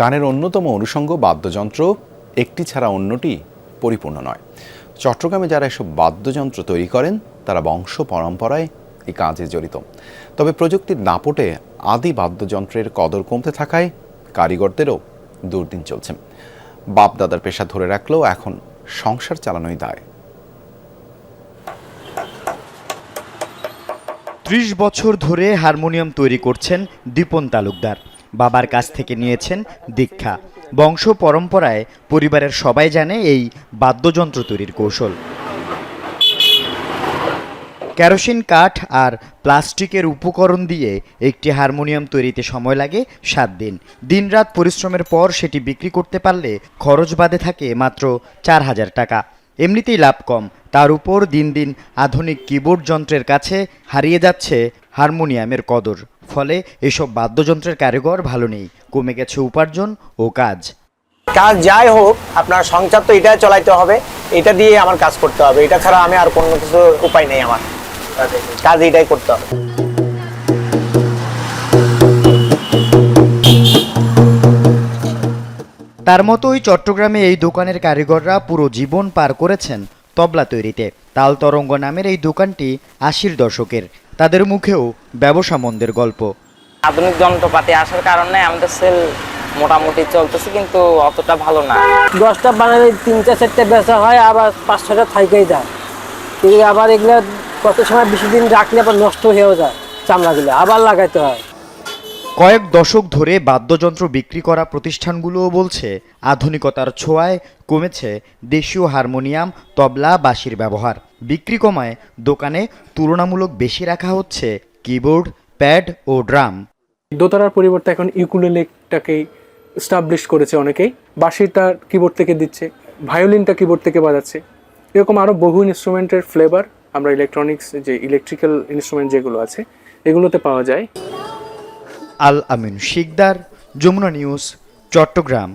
গানের অন্যতম অনুষঙ্গ বাদ্যযন্ত্র, একটি ছাড়া অন্যটি পরিপূর্ণ নয়। চট্টগ্রামে যারা এসব বাদ্যযন্ত্র তৈরি করেন তারা বংশ পরম্পরায় এই কাজে জড়িত। তবে প্রযুক্তির দাপটে আদি বাদ্যযন্ত্রের কদর কমতে থাকায় কারিগরদেরও দুর্দিন চলছে। বাপ দাদার পেশা ধরে রাখলেও এখন সংসার চালানোই দায়। ৩০ বছর ধরে হারমোনিয়াম তৈরি করছেন দীপন তালুকদার। বাবার কাছ থেকে নিয়েছেন দীক্ষা। বংশ পরম্পরায় পরিবারের সবাই জানে এই বাদ্যযন্ত্র তৈরির কৌশল। কেরোসিন কাঠ আর প্লাস্টিকের উপকরণ দিয়ে একটি হারমোনিয়াম তৈরিতে সময় লাগে 7 দিন। দিনরাত পরিশ্রমের পর সেটি বিক্রি করতে পারলে খরচ বাদে থাকে মাত্র 4,000 টাকা। এমনিতেই লাভ কম, তার উপর দিন দিন আধুনিক কিবোর্ড যন্ত্রের কাছে হারিয়ে যাচ্ছে হারমোনিয়ামের কদর। ফলে এসব বাদ্যযন্ত্রের কারিগর ভালো নেই, কমে গেছে উপার্জন ও কাজ। কাজ যাই হোক, আপনার সংসার তো এটা চালাইতে হবে, এটা দিয়ে আমার কাজ করতে হবে, এটা ছাড়া আমি আর কোনো কিছু উপায় নেই। আমার কাজ এটাই করতে হবে। তার মতোই চট্টগ্রামে এই দোকানের কারিগররা পুরো জীবন পার করেছেন তবলা তৈরিতে। তাল তরঙ্গ নামের এই দোকানটি 80-র দশকের। তাদের মুখেও ব্যবসা মন্দের গল্প। আধুনিক যন্ত্রপাতি আসার কারণে আমাদের সেল মোটামুটি চলতেছে, কিন্তু অতটা ভালো না। 10টা বানালে 3-4টা বেচা হয়, আবার 5-6টা থাইকেই যায়। কিন্তু আবার এগুলো কত সময় বেশি দিন রাখলে আবার নষ্ট হয়েও যায়, চামড়াগুলো আবার লাগাইতে হয়। কয়েক দশক ধরে বাদ্যযন্ত্র বিক্রি করা প্রতিষ্ঠানগুলোও বলছে আধুনিকতার ছোঁয়ায় কমেছে দেশীয় হারমোনিয়াম, তবলা, বাঁশির ব্যবহার। বিক্রি কমায় দোকানে তুলনামূলক বেশি রাখা হচ্ছে কিবোর্ড, প্যাড ও ড্রাম। দোতারার পরিবর্তে এখন ইউকুলেলেটাকেই এস্টাবলিশ করেছে অনেকেই। বাঁশিটা কিবোর্ড থেকে দিচ্ছে, ভায়োলিনটা কিবোর্ড থেকে বাজাচ্ছে। এরকম আরও বহু ইনস্ট্রুমেন্টের ফ্লেভার আমরা ইলেকট্রনিক্স, যে ইলেকট্রিক্যাল ইনস্ট্রুমেন্ট যেগুলো আছে, এগুলোতে পাওয়া যায়। আল আমিন শিকদার, যমুনা নিউজ, চট্টগ্রাম।